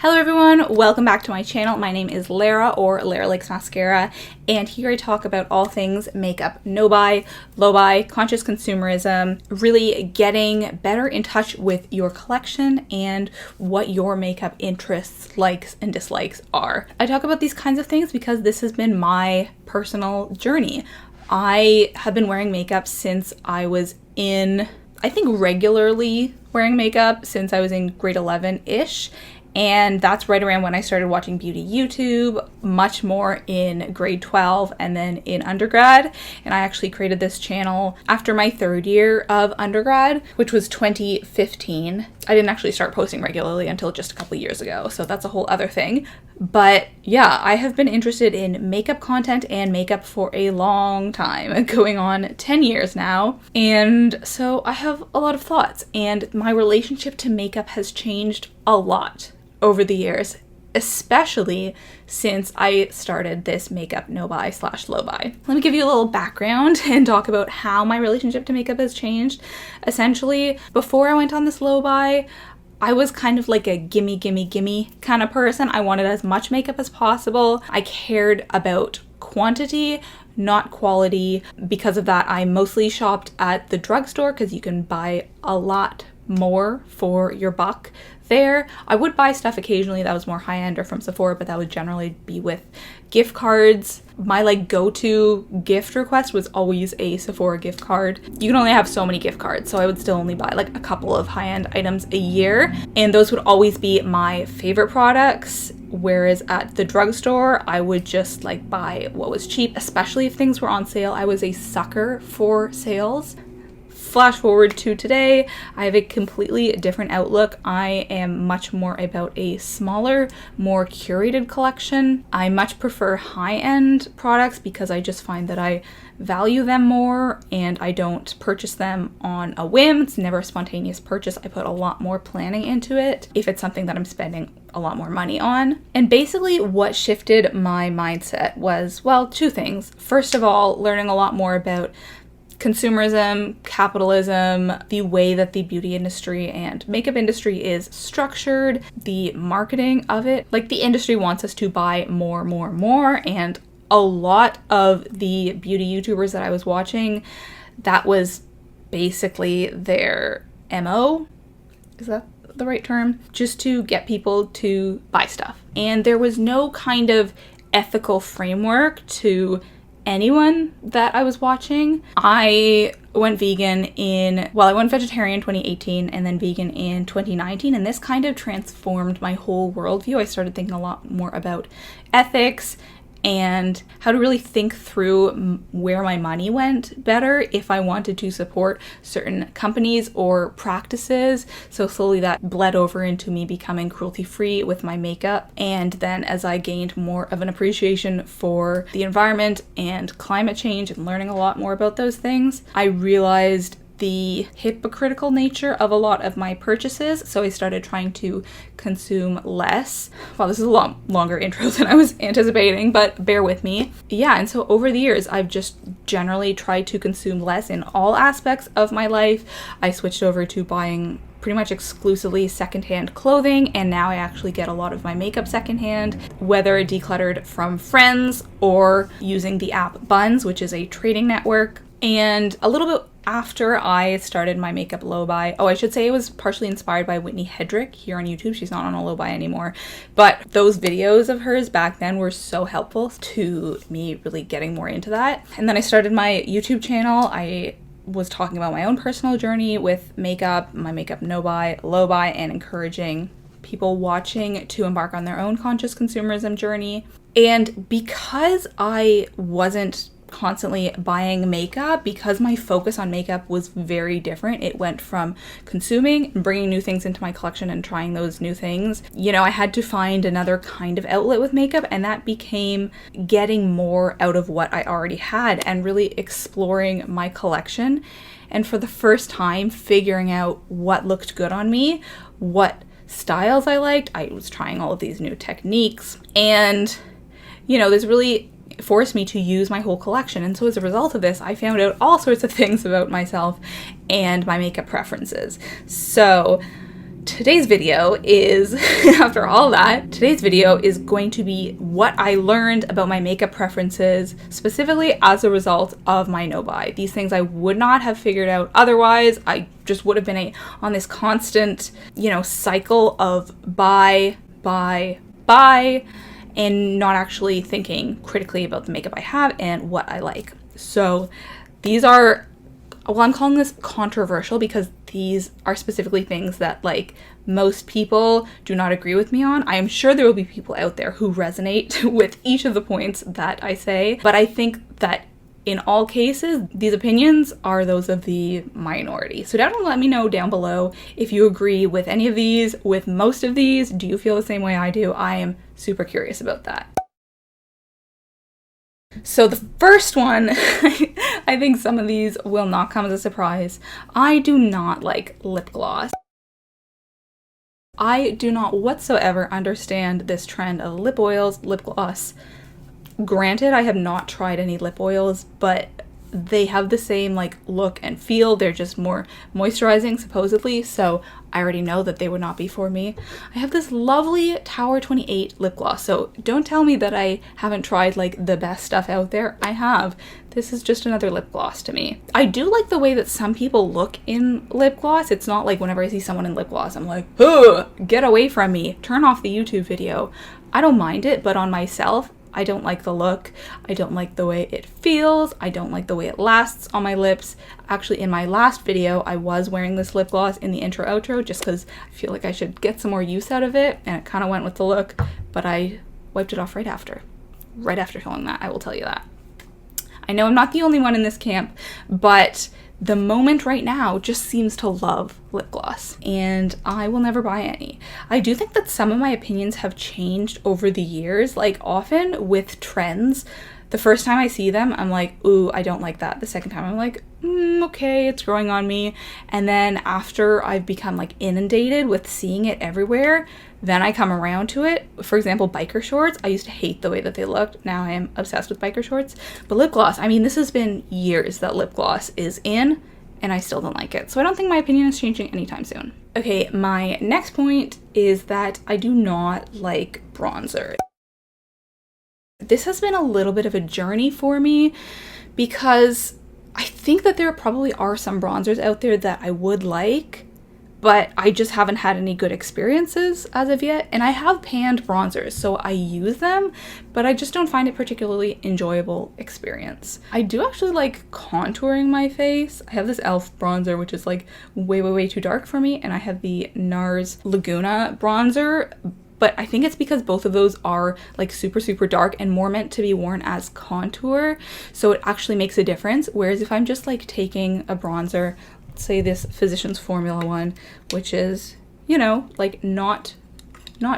Hello everyone, welcome back to my channel. My name is Lara, or Lara Likes Mascara, and here I talk about all things makeup, no buy, low buy, conscious consumerism, really getting better in touch with your collection and what your makeup interests, likes, and dislikes are. I talk about these kinds of things because this has been my personal journey. I have been wearing makeup since I was regularly wearing makeup since I was in grade 11-ish. And that's right around when I started watching beauty YouTube, much more in grade 12 and then in undergrad. And I actually created this channel after my third year of undergrad, which was 2015. I didn't actually start posting regularly until just a couple years ago, so that's a whole other thing. But yeah, I have been interested in makeup content and makeup for a long time, going on 10 years now. And so I have a lot of thoughts, and my relationship to makeup has changed a lot over the years, especially since I started this makeup no buy / low buy. Let me give you a little background and talk about how my relationship to makeup has changed. Essentially, before I went on this low buy, I was kind of like a gimme kind of person. I wanted as much makeup as possible. I cared about quantity, not quality. Because of that, I mostly shopped at the drugstore because you can buy a lot more for your buck there. I would buy stuff occasionally that was more high-end or from Sephora, but that would generally be with gift cards. My go-to gift request was always a Sephora gift card. You can only have so many gift cards, so I would still only buy a couple of high-end items a year, and those would always be my favorite products. Whereas at the drugstore, I would just buy what was cheap, especially if things were on sale. I was a sucker for sales. Flash forward to today, I have a completely different outlook. I am much more about a smaller, more curated collection. I much prefer high-end products because I just find that I value them more and I don't purchase them on a whim. It's never a spontaneous purchase. I put a lot more planning into it if it's something that I'm spending a lot more money on. And basically what shifted my mindset was, well, two things. First of all, learning a lot more about consumerism, capitalism, the way that the beauty industry and makeup industry is structured, the marketing of it. The industry wants us to buy more, and a lot of the beauty YouTubers that I was watching, that was basically their MO. Is that the right term? Just to get people to buy stuff. And there was no kind of ethical framework to anyone that I was watching. I went vegetarian in 2018 and then vegan in 2019, and this kind of transformed my whole worldview. I started thinking a lot more about ethics and how to really think through where my money went better if I wanted to support certain companies or practices. So slowly that bled over into me becoming cruelty-free with my makeup. And then as I gained more of an appreciation for the environment and climate change and learning a lot more about those things, I realized the hypocritical nature of a lot of my purchases, so I started trying to consume less. Wow, this is a lot longer intro than I was anticipating, but bear with me. Yeah, and so over the years, I've just generally tried to consume less in all aspects of my life. I switched over to buying pretty much exclusively secondhand clothing, and now I actually get a lot of my makeup secondhand, whether decluttered from friends or using the app Buns, which is a trading network. And a little bit after I started my makeup low buy, I should say it was partially inspired by Whitney Hedrick here on YouTube. She's not on a low buy anymore, but those videos of hers back then were so helpful to me really getting more into that. And then I started my YouTube channel. I was talking about my own personal journey with makeup, my makeup no buy, low buy, and encouraging people watching to embark on their own conscious consumerism journey. And because I wasn't constantly buying makeup, because my focus on makeup was very different. It went from consuming and bringing new things into my collection and trying those new things. I had to find another kind of outlet with makeup, and that became getting more out of what I already had and really exploring my collection. And for the first time, figuring out what looked good on me, what styles I liked. I was trying all of these new techniques, and this really forced me to use my whole collection. And so as a result of this, I found out all sorts of things about myself and my makeup preferences. So today's video is, after all that, today's video is going to be what I learned about my makeup preferences, specifically as a result of my no-buy. These things I would not have figured out otherwise. I just would have been on this constant, cycle of buy, and not actually thinking critically about the makeup I have and what I like. So these are, I'm calling this controversial because these are specifically things that most people do not agree with me on. I am sure there will be people out there who resonate with each of the points that I say, but I think that in all cases, these opinions are those of the minority. So definitely let me know down below if you agree with any of these, with most of these. Do you feel the same way I do? I am super curious about that. So the first one, I think some of these will not come as a surprise. I do not like lip gloss. I do not whatsoever understand this trend of lip oils, lip gloss. Granted, I have not tried any lip oils, but they have the same look and feel. They're just more moisturizing supposedly, so I already know that they would not be for me. I have this lovely Tower 28 lip gloss, so don't tell me that I haven't tried the best stuff out there. I have. This is just another lip gloss to me. I do like the way that some people look in lip gloss. It's not like whenever I see someone in lip gloss, I'm like, ugh, get away from me. Turn off the YouTube video. I don't mind it, but on myself, I don't like the look. I don't like the way it feels. I don't like the way it lasts on my lips. Actually, in my last video, I was wearing this lip gloss in the intro outro just because I feel like I should get some more use out of it, and it kind of went with the look, but I wiped it off right after. Right after filming that, I will tell you that. I know I'm not the only one in this camp, but the moment right now just seems to love lip gloss, and I will never buy any. I do think that some of my opinions have changed over the years. Often with trends, the first time I see them, I'm like, ooh, I don't like that. The second time I'm like, okay, it's growing on me. And then after I've become inundated with seeing it everywhere, then I come around to it. For example, biker shorts. I used to hate the way that they looked. Now I am obsessed with biker shorts. But lip gloss, I mean, this has been years that lip gloss is in, and I still don't like it. So I don't think my opinion is changing anytime soon. Okay, my next point is that I do not like bronzer. This has been a little bit of a journey for me because I think that there probably are some bronzers out there that I would like, but I just haven't had any good experiences as of yet. And I have panned bronzers, so I use them, but I just don't find it particularly enjoyable experience. I do actually like contouring my face. I have this e.l.f. bronzer, which is way too dark for me, and I have the NARS Laguna bronzer, but I think it's because both of those are super dark and more meant to be worn as contour, so it actually makes a difference. Whereas if I'm just taking a bronzer, say this Physicians Formula one, which is, not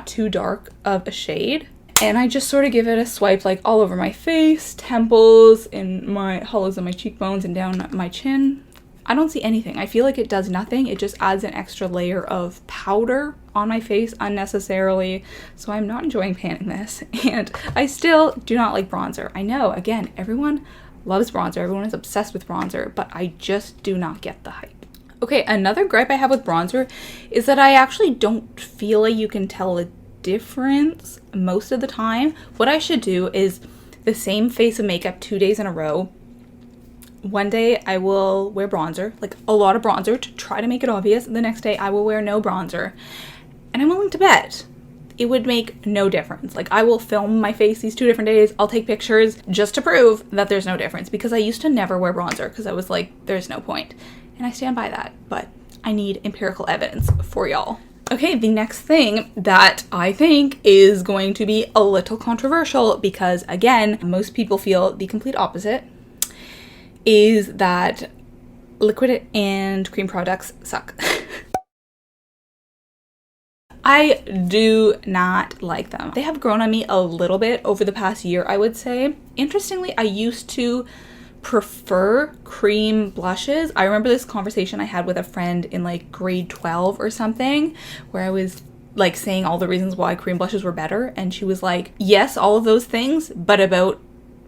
too dark of a shade, and I just sort of give it a swipe all over my face, temples, in my hollows of my cheekbones, and down my chin, I don't see anything. I feel like it does nothing. It just adds an extra layer of powder on my face unnecessarily. So I'm not enjoying panning this. And I still do not like bronzer. I know, again, everyone loves bronzer. Everyone is obsessed with bronzer, but I just do not get the hype. Okay, another gripe I have with bronzer is that I actually don't feel like you can tell a difference most of the time. What I should do is the same face of makeup 2 days in a row. One day I will wear bronzer, a lot of bronzer to try to make it obvious. The next day I will wear no bronzer. And I'm willing to bet it would make no difference. I will film my face these 2 different days. I'll take pictures just to prove that there's no difference, because I used to never wear bronzer because I was like, there's no point. And I stand by that, but I need empirical evidence for y'all. Okay, the next thing that I think is going to be a little controversial, because again, most people feel the complete opposite, is that liquid and cream products suck. I do not like them. They have grown on me a little bit over the past year, I would say. Interestingly, I used to prefer cream blushes. I remember this conversation I had with a friend in grade 12 or something, where I was saying all the reasons why cream blushes were better, and she was like, yes, all of those things, but about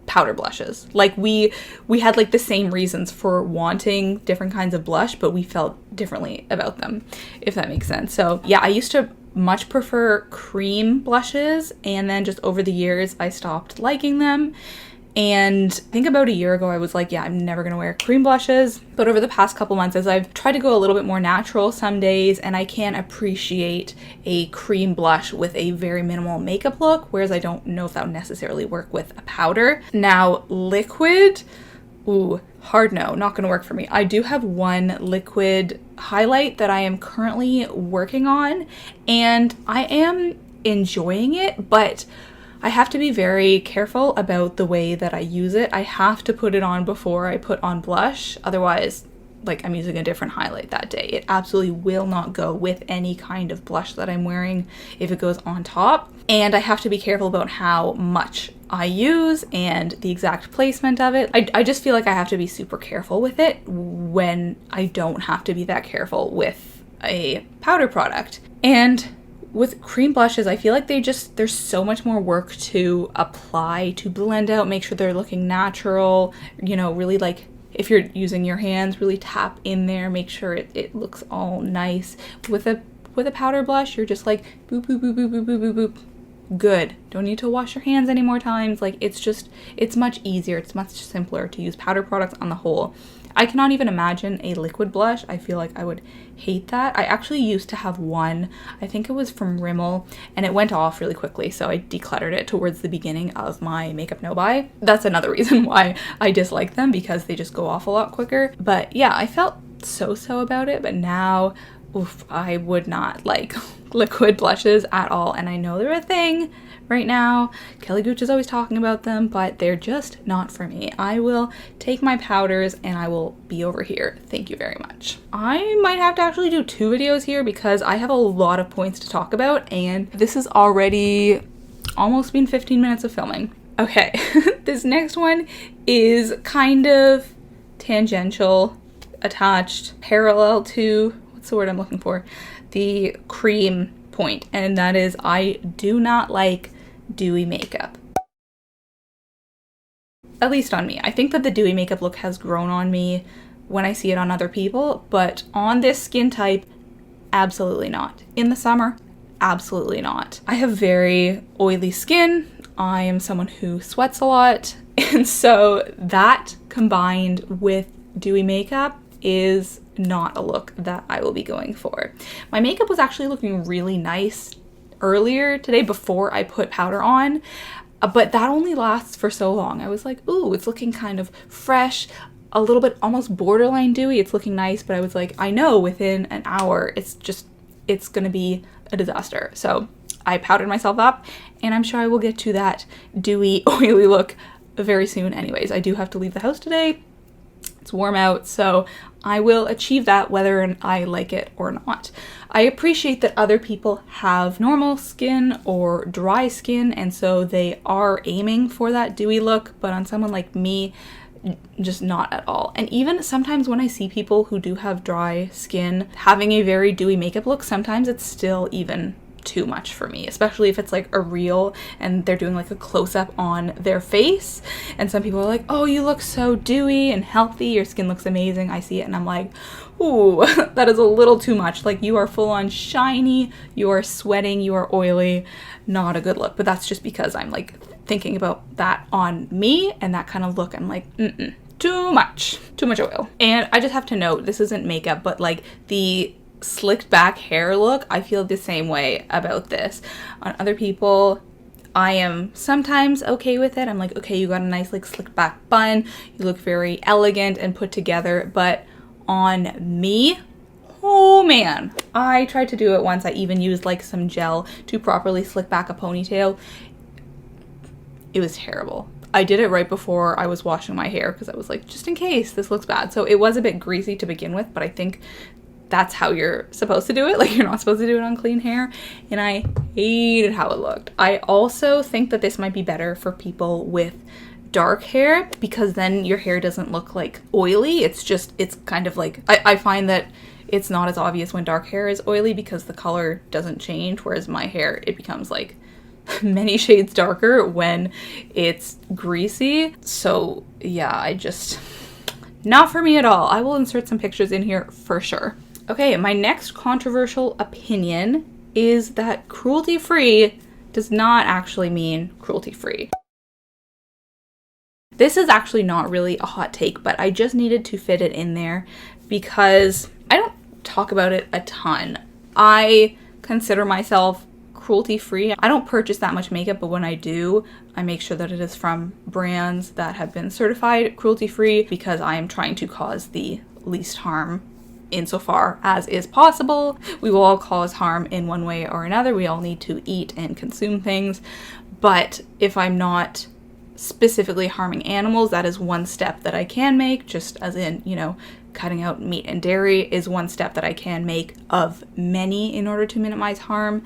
powder blushes. Like we had like the same reasons for wanting different kinds of blush, but we felt differently about them, if that makes sense. So yeah, I used to much prefer cream blushes, and then just over the years I stopped liking them. And I think about a year ago, I was like, yeah, I'm never gonna wear cream blushes. But over the past couple months, as I've tried to go a little bit more natural some days, and I can appreciate a cream blush with a very minimal makeup look, whereas I don't know if that would necessarily work with a powder. Now, liquid, ooh, hard no, not gonna work for me. I do have one liquid highlight that I am currently working on, and I am enjoying it, but I have to be very careful about the way that I use it. I have to put it on before I put on blush. Otherwise, like, I'm using a different highlight that day. It absolutely will not go with any kind of blush that I'm wearing if it goes on top. And I have to be careful about how much I use and the exact placement of it. I just feel like I have to be super careful with it when I don't have to be that careful with a powder product. And with cream blushes, I feel like there's so much more work to apply, to blend out, make sure they're looking natural, you know, really, like, if you're using your hands, really tap in there, make sure it looks all nice. With a powder blush, you're just like boop, boop, boop, boop, boop, boop, boop, boop. Good. Don't need to wash your hands any more times. Like, it's much easier, it's much simpler to use powder products on the whole. I cannot even imagine a liquid blush. I feel like I would hate that. I actually used to have one, I think it was from Rimmel, and it went off really quickly, so I decluttered it towards the beginning of my makeup no-buy. That's another reason why I dislike them, because they just go off a lot quicker. But yeah, I felt so-so about it, but now, oof, I would not like liquid blushes at all, and I know they're a thing right now. Kelly Gooch is always talking about them, but they're just not for me. I will take my powders and I will be over here. Thank you very much. I might have to actually do 2 videos here because I have a lot of points to talk about, and this has already almost been 15 minutes of filming. Okay, this next one is kind of tangential, attached, parallel to, what's the word I'm looking for? The cream point, and that is I do not like dewy makeup. At least on me. I think that the dewy makeup look has grown on me when I see it on other people, but on this skin type, absolutely not. In the summer, absolutely not. I have very oily skin. I am someone who sweats a lot, and so that combined with dewy makeup is not a look that I will be going for. My makeup was actually looking really nice earlier today before I put powder on, but that only lasts for so long. I was like, ooh, it's looking kind of fresh, a little bit almost borderline dewy. It's looking nice, but I was like, I know within an hour it's gonna be a disaster. So I powdered myself up, and I'm sure I will get to that dewy, oily look very soon anyways. I do have to leave the house today. It's warm out, so I will achieve that whether I like it or not. I appreciate that other people have normal skin or dry skin, and so they are aiming for that dewy look, but on someone like me, just not at all. And even sometimes when I see people who do have dry skin having a very dewy makeup look, sometimes it's still even too much for me, especially if it's like a reel and they're doing like a close-up on their face, and some people are like, oh, you look so dewy and healthy, your skin looks amazing. I see it and I'm like, ooh, that is a little too much. Like, you are full on shiny, you are sweating, you are oily, not a good look. But that's just because I'm like thinking about that on me, and that kind of look, I'm like, too much oil. And I just have to note, this isn't makeup, but like the slicked back hair look, I feel the same way about this. On other people, I am sometimes okay with it. I'm like, okay, you got a nice like slicked back bun, you look very elegant and put together, but on me, oh man, I tried to do it once. I even used like some gel to properly slick back a ponytail. It was terrible. I did it right before I was washing my hair because I was like, just in case this looks bad. So it was a bit greasy to begin with, but I think that's how you're supposed to do it. Like, you're not supposed to do it on clean hair, and I hated how it looked. I also think that this might be better for people with dark hair, because then your hair doesn't look like oily. It's kind of like, I find that it's not as obvious when dark hair is oily because the color doesn't change, whereas my hair, it becomes like many shades darker when it's greasy. So yeah, not for me at all. I will insert some pictures in here for sure. Okay, my next controversial opinion is that cruelty-free does not actually mean cruelty-free. This is actually not really a hot take, but I just needed to fit it in there because I don't talk about it a ton. I consider myself cruelty-free. I don't purchase that much makeup, but when I do, I make sure that it is from brands that have been certified cruelty-free because I am trying to cause the least harm insofar as is possible. We will all cause harm in one way or another. We all need to eat and consume things. But if I'm not specifically harming animals, that is one step that I can make, just as in, cutting out meat and dairy is one step that I can make of many in order to minimize harm.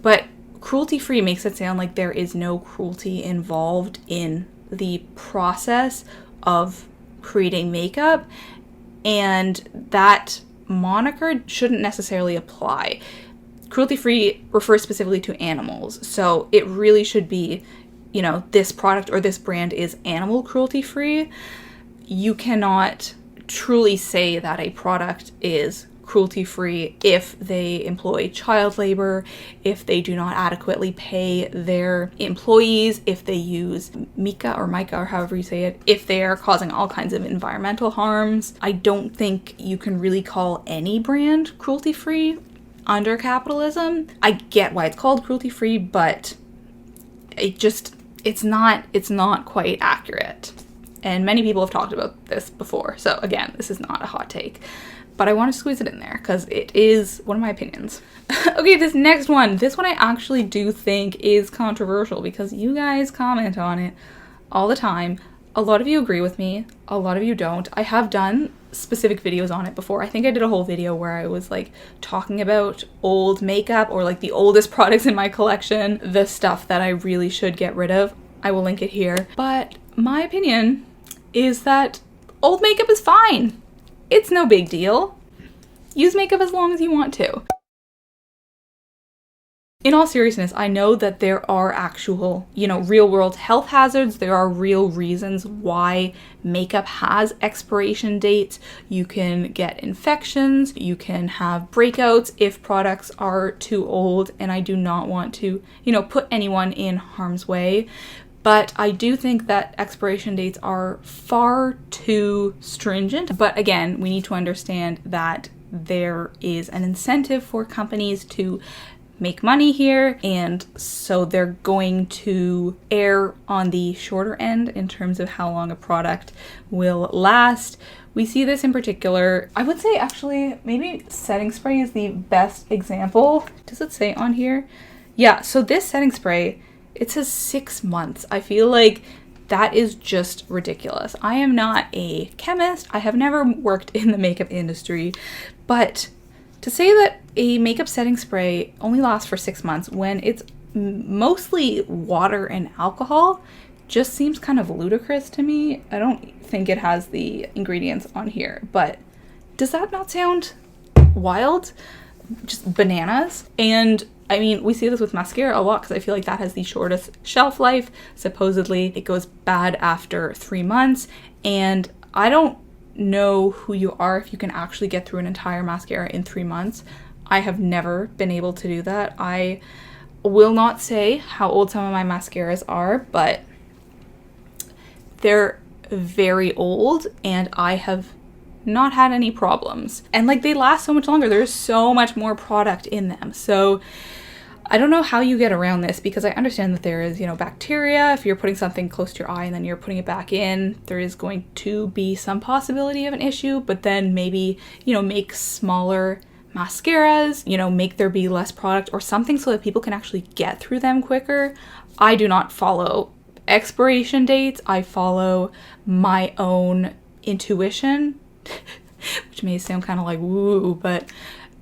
But cruelty-free makes it sound like there is no cruelty involved in the process of creating makeup, and that moniker shouldn't necessarily apply. Cruelty-free refers specifically to animals, so it really should be, this product or this brand is animal cruelty-free. You cannot truly say that a product is cruelty-free if they employ child labor, if they do not adequately pay their employees, if they use mica or however you say it, if they are causing all kinds of environmental harms. I don't think you can really call any brand cruelty-free under capitalism. I get why it's called cruelty-free, but it's not quite accurate. And many people have talked about this before. So again, this is not a hot take, but I want to squeeze it in there because it is one of my opinions. Okay, this next one. This one I actually do think is controversial because you guys comment on it all the time. A lot of you agree with me. A lot of you don't. I have done specific videos on it before. I think I did a whole video where I was talking about old makeup or the oldest products in my collection, the stuff that I really should get rid of. I will link it here. But my opinion is that old makeup is fine. It's no big deal. Use makeup as long as you want to. In all seriousness, I know that there are actual, real world health hazards. There are real reasons why makeup has expiration dates. You can get infections, you can have breakouts if products are too old, and I do not want to, put anyone in harm's way. But I do think that expiration dates are far too stringent. But again, we need to understand that there is an incentive for companies to make money here, and so they're going to err on the shorter end in terms of how long a product will last. We see this in particular, I would say actually maybe setting spray is the best example. Does it say on here? Yeah, so this setting spray, it says 6 months. I feel like that is just ridiculous. I am not a chemist. I have never worked in the makeup industry, but to say that a makeup setting spray only lasts for 6 months when it's mostly water and alcohol just seems kind of ludicrous to me. I don't think it has the ingredients on here, but does that not sound wild? Just bananas? And I mean, we see this with mascara a lot because I feel like that has the shortest shelf life. Supposedly, it goes bad after 3 months, and I don't know who you are if you can actually get through an entire mascara in 3 months. I have never been able to do that. I will not say how old some of my mascaras are, but they're very old and I have not had any problems. And they last so much longer. There's so much more product in them. So I don't know how you get around this because I understand that there is, bacteria. If you're putting something close to your eye and then you're putting it back in, there is going to be some possibility of an issue, but then maybe, make smaller mascaras, make there be less product or something so that people can actually get through them quicker. I do not follow expiration dates. I follow my own intuition, which may sound kind of like woo, but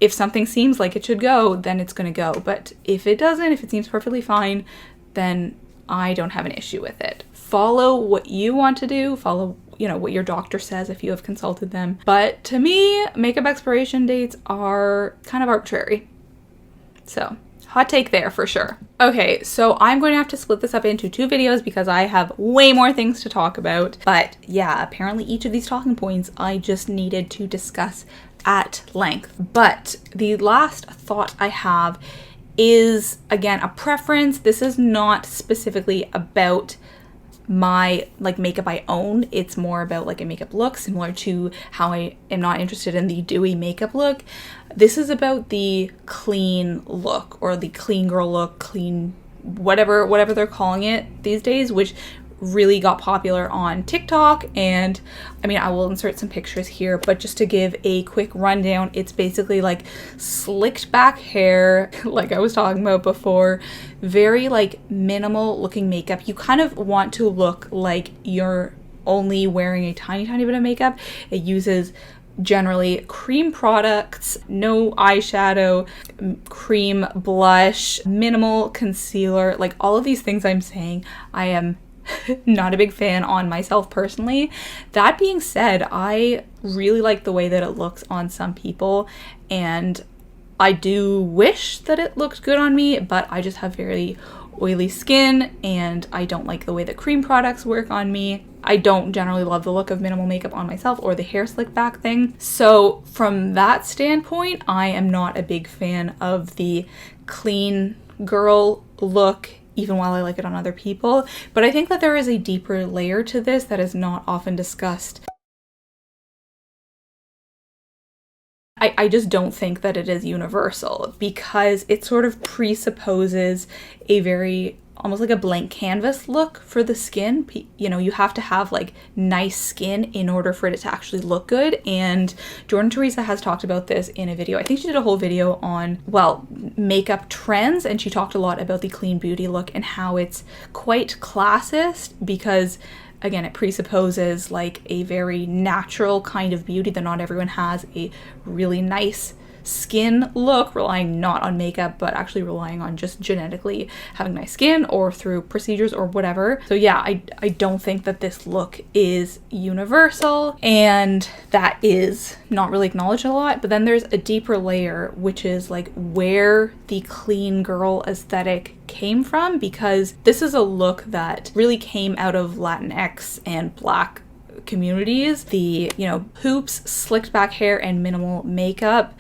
if something seems like it should go, then it's going to go. But if it doesn't, if it seems perfectly fine, then I don't have an issue with it. Follow what you want to do. Follow, what your doctor says if you have consulted them. But to me, makeup expiration dates are kind of arbitrary. So Hot take there for sure. Okay, so I'm going to have to split this up into 2 videos because I have way more things to talk about. But yeah, apparently each of these talking points I just needed to discuss at length. But the last thought I have is, again, a preference. This is not specifically about my like makeup I own. It's more about like a makeup look, similar to how I am not interested in the dewy makeup look. This is about the clean look, or the clean girl look, clean whatever they're calling it these days, which really got popular on TikTok. And I mean, I will insert some pictures here, but just to give a quick rundown, it's basically like slicked back hair, like I was talking about before, very like minimal looking makeup. You kind of want to look like you're only wearing a tiny bit of makeup. It uses generally cream products, no eyeshadow, cream blush, minimal concealer, like all of these things I'm saying I am not a big fan on myself personally. That being said, I really like the way that it looks on some people, and I do wish that it looked good on me, but I just have very oily skin and I don't like the way that cream products work on me. I don't generally love the look of minimal makeup on myself or the hair slick back thing. So from that standpoint, I am not a big fan of the clean girl look, even while I like it on other people. But I think that there is a deeper layer to this that is not often discussed. I just don't think that it is universal, because it sort of presupposes a very, almost like a blank canvas look for the skin. You know, you have to have like nice skin in order for it to actually look good. And Jordan Teresa has talked about this in a video. I think she did a whole video on, well, makeup trends, and she talked a lot about the clean beauty look and how it's quite classist, because again, it presupposes like a very natural kind of beauty, that not everyone has a really nice skin look, relying not on makeup, but actually relying on just genetically having nice skin or through procedures or whatever. So yeah, I don't think that this look is universal, and that is not really acknowledged a lot. But then there's a deeper layer, which is like where the clean girl aesthetic came from, because this is a look that really came out of Latinx and Black communities. The, you know, hoops, slicked back hair, and minimal makeup.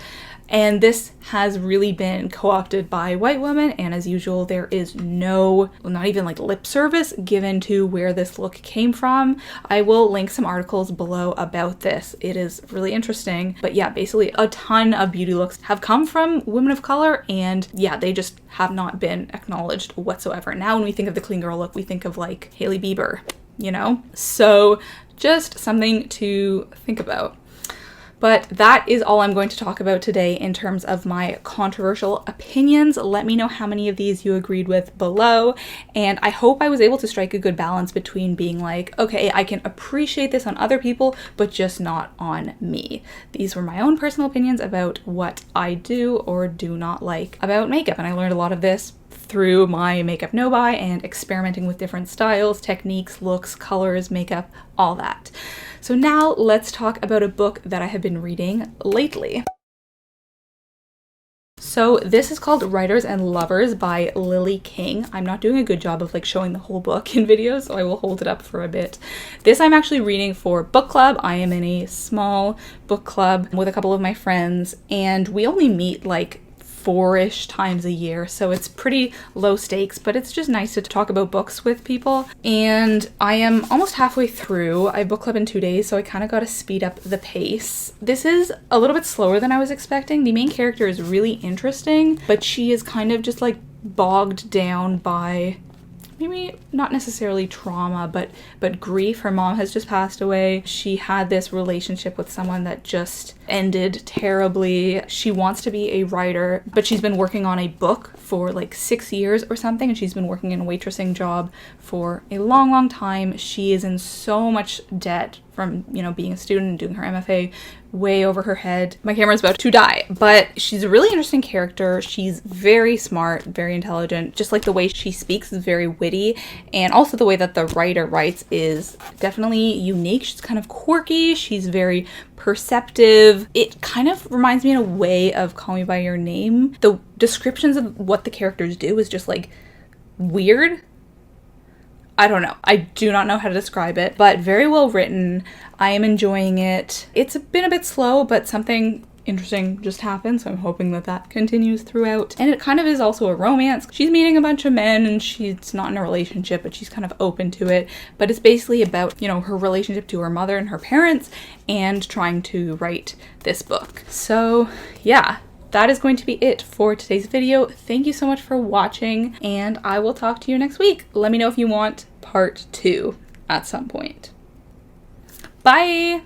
And this has really been co-opted by white women, and as usual, there is no, well, not even like lip service given to where this look came from. I will link some articles below about this. It is really interesting. But yeah, basically a ton of beauty looks have come from women of color, and yeah, they just have not been acknowledged whatsoever. Now when we think of the clean girl look, we think of like Hailey Bieber, you know? So just something to think about. But that is all I'm going to talk about today in terms of my controversial opinions. Let me know how many of these you agreed with below. And I hope I was able to strike a good balance between being like, okay, I can appreciate this on other people, but just not on me. These were my own personal opinions about what I do or do not like about makeup. And I learned a lot of this through my makeup no-buy and experimenting with different styles, techniques, looks, colors, makeup, all that. So now let's talk about a book that I have been reading lately. So this is called Writers and Lovers by Lily King. I'm not doing a good job of like showing the whole book in videos, so I will hold it up for a bit. This I'm actually reading for book club. I am in a small book club with a couple of my friends, and we only meet like 4-ish times a year, so it's pretty low stakes, but it's just nice to talk about books with people. And I am almost halfway through. I book club in 2 days, so I kind of got to speed up the pace. This is a little bit slower than I was expecting. The main character is really interesting, but she is kind of just like bogged down by maybe not necessarily trauma, but grief. Her mom has just passed away. She had this relationship with someone that just ended terribly. She wants to be a writer, but she's been working on a book for like 6 years or something, and she's been working in a waitressing job for a long time. She is in so much debt from, you know, being a student and doing her MFA way over her head. My camera's about to die, but she's a really interesting character. She's very smart, very intelligent. Just like the way she speaks is very witty, and also the way that the writer writes is definitely unique. She's kind of quirky. She's very perceptive. It kind of reminds me in a way of Call Me By Your Name. The descriptions of what the characters do is just like weird. I don't know. I do not know how to describe it, but very well written. I am enjoying it. It's been a bit slow, but something interesting just happened, so I'm hoping that that continues throughout. And it kind of is also a romance. She's meeting a bunch of men and she's not in a relationship, but she's kind of open to it. But it's basically about, you know, her relationship to her mother and her parents and trying to write this book. So yeah, that is going to be it for today's video. Thank you so much for watching, and I will talk to you next week. Let me know if you want part 2 at some point. Bye!